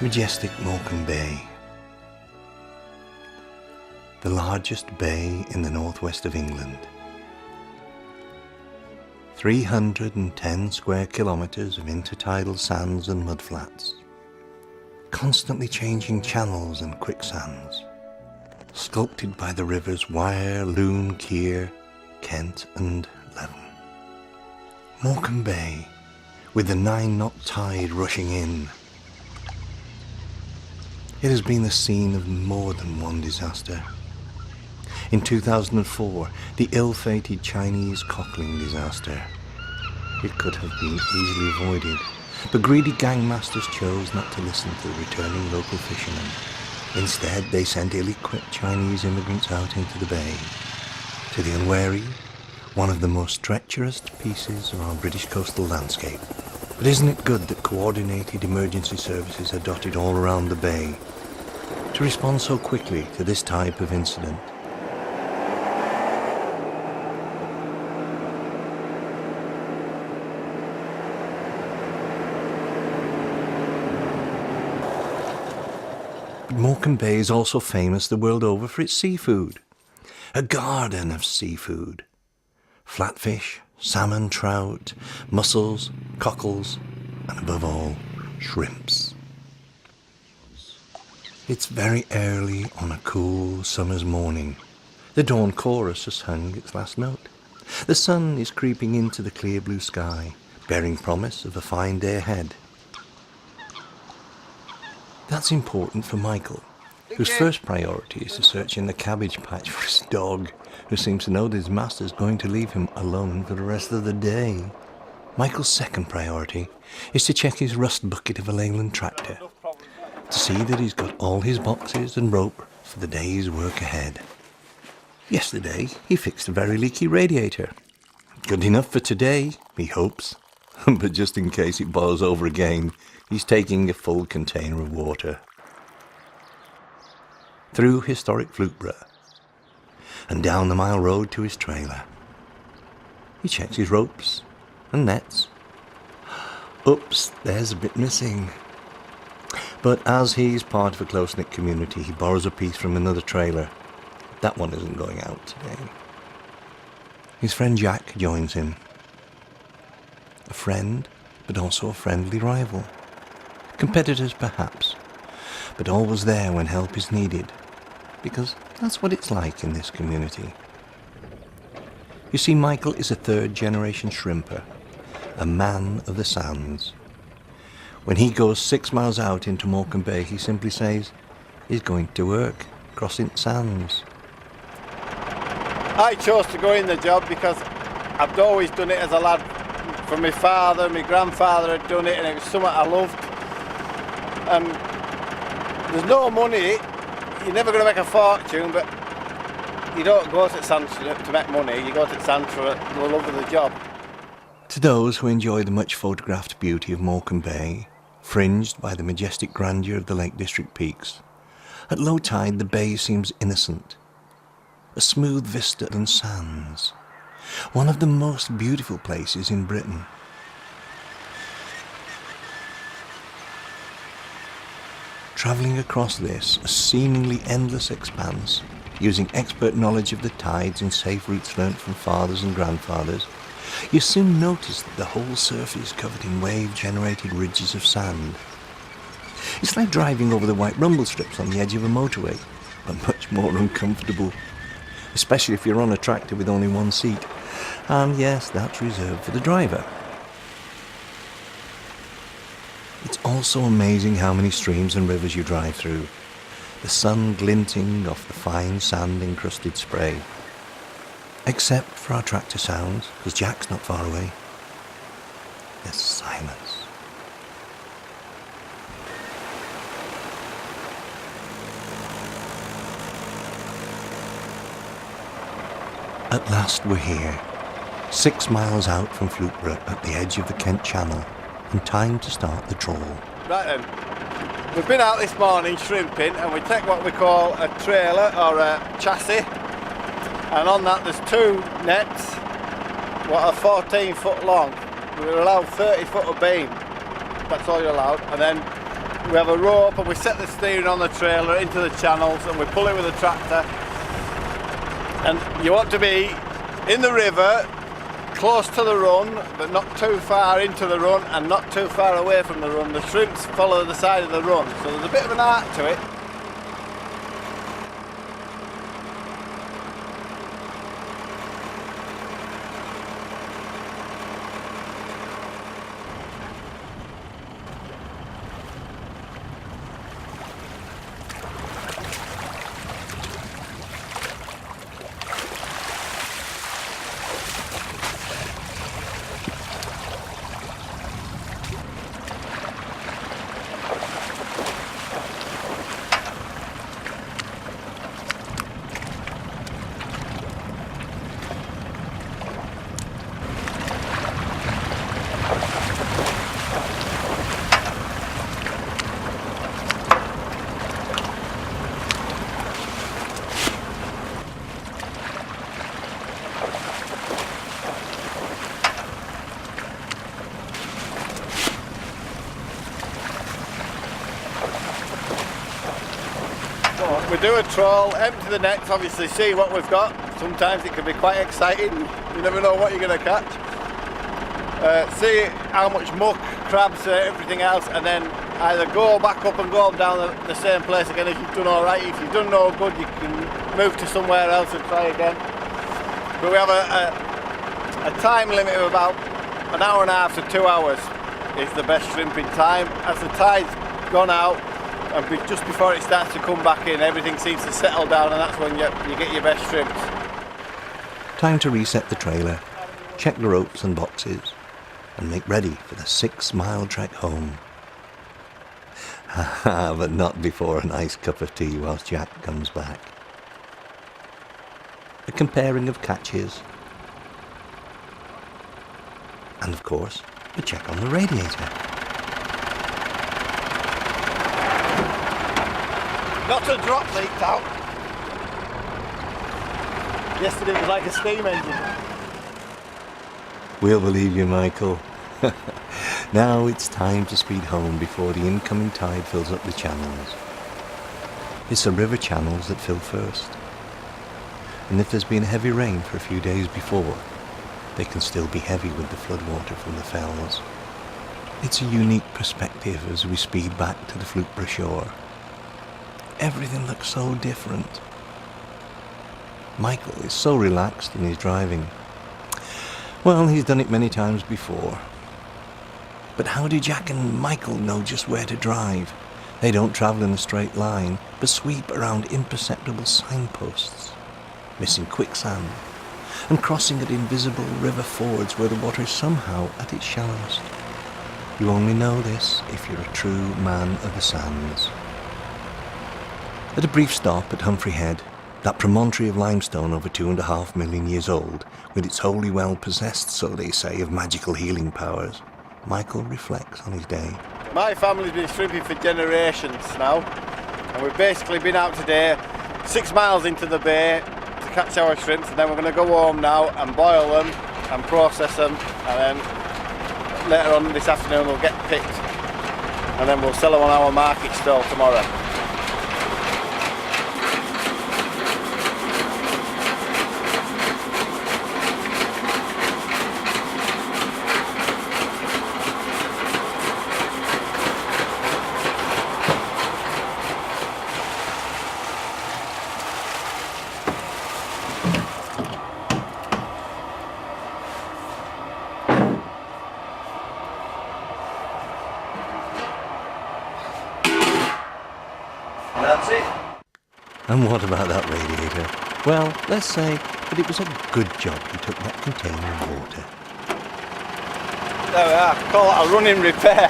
Majestic Morecambe Bay, the largest bay in the northwest of England. 310 square kilometres of intertidal sands and mudflats, constantly changing channels and quicksands, sculpted by the rivers Wyre, Lune, Keer, Kent and Leven. Morecambe Bay, with the 9-knot tide rushing in. It has been the scene of more than one disaster. In 2004, the ill-fated Chinese cockling disaster. It could have been easily avoided, but greedy gangmasters chose not to listen to the returning local fishermen. Instead, they sent ill-equipped Chinese immigrants out into the bay. To the unwary, one of the most treacherous pieces of our British coastal landscape. But isn't it good that coordinated emergency services are dotted all around the bay to respond so quickly to this type of incident? But Morecambe Bay is also famous the world over for its seafood. A garden of seafood. Flatfish, salmon, trout, mussels, cockles, and above all, shrimps. It's very early on a cool summer's morning. The dawn chorus has sung its last note. The sun is creeping into the clear blue sky, bearing promise of a fine day ahead. That's important for Michael, whose first priority is to search in the cabbage patch for his dog, who seems to know that his master's going to leave him alone for the rest of the day. Michael's second priority is to check his rust bucket of a Leyland tractor, to see that he's got all his boxes and rope for the day's work ahead. Yesterday, he fixed a very leaky radiator. Good enough for today, he hopes. But just in case it boils over again, he's taking a full container of water. Through historic Flookburgh, and down the mile road to his trailer. He checks his ropes and nets. Oops, there's a bit missing. But as he's part of a close-knit community, he borrows a piece from another trailer. That one isn't going out today. His friend Jack joins him. A friend, but also a friendly rival. Competitors perhaps, but always there when help is needed, because that's what it's like in this community. You see, Michael is a third-generation shrimper, a man of the sands. When he goes 6 miles out into Morecambe Bay, he simply says he's going to work, crossing sands. I chose to go in the job because I've always done it as a lad. From my father, my grandfather had done it, and it was something I loved. And there's no money, you're never going to make a fortune, but you don't go to sand to make money, you go to sand for the love of the job. To those who enjoy the much photographed beauty of Morecambe Bay, fringed by the majestic grandeur of the Lake District peaks, at low tide the bay seems innocent, a smooth vista and sands, one of the most beautiful places in Britain. Travelling across this, a seemingly endless expanse, using expert knowledge of the tides and safe routes learnt from fathers and grandfathers, you soon notice that the whole surface is covered in wave-generated ridges of sand. It's like driving over the white rumble strips on the edge of a motorway, but much more uncomfortable, especially if you're on a tractor with only one seat. And yes, that's reserved for the driver. It's also amazing how many streams and rivers you drive through, the sun glinting off the fine sand-encrusted spray. Except for our tractor sounds, because Jack's not far away. There's silence. At last we're here, 6 miles out from Flookburgh at the edge of the Kent Channel, and time to start the trawl. Right then, we've been out this morning shrimping, and we take what we call a trailer or a chassis, and on that there's 2 nets what are 14 foot long. We're allowed 30 foot of beam, that's all you're allowed, and then we have a rope and we set the steering on the trailer into the channels and we pull it with a tractor. And you want to be in the river, close to the run, but not too far into the run and not too far away from the run. The shrimps follow the side of the run, so there's a bit of an art to it. We do a trawl, empty the nets, obviously see what we've got. Sometimes it can be quite exciting, you never know what you're going to catch. See how much muck, crabs, everything else, and then either go back up and go down the same place again if you've done alright. If you've done no good, you can move to somewhere else and try again. But we have a time limit of about an hour and a half to 2 hours is the best shrimping time. As the tide's gone out, and just before it starts to come back in, everything seems to settle down, and that's when you get your best shrimps. Time to reset the trailer, check the ropes and boxes, and make ready for the 6-mile trek home. But not before a nice cup of tea whilst Jack comes back. A comparing of catches, and of course, a check on the radiator. Not a drop leaked out. Yesterday it was like a steam engine. We'll believe you, Michael. Now it's time to speed home before the incoming tide fills up the channels. It's the river channels that fill first. And if there's been heavy rain for a few days before, they can still be heavy with the floodwater from the fells. It's a unique perspective as we speed back to the Flookburgh shore. Everything looks so different. Michael is so relaxed in his driving. Well, he's done it many times before. But how do Jack and Michael know just where to drive? They don't travel in a straight line, but sweep around imperceptible signposts, missing quicksand, and crossing at invisible river fords where the water is somehow at its shallowest. You only know this if you're a true man of the sands. At a brief stop at Humphrey Head, that promontory of limestone over 2.5 million years old, with its holy well possessed, so they say, of magical healing powers, Michael reflects on his day. My family's been shrimping for generations now, and we've basically been out today 6 miles into the bay to catch our shrimps, and then we're going to go home now and boil them and process them, and then later on this afternoon we'll get picked, and then we'll sell them on our market stall tomorrow. That's it. And what about that radiator? Well, let's say that it was a good job he took that container of water. There we are, call that a running repair.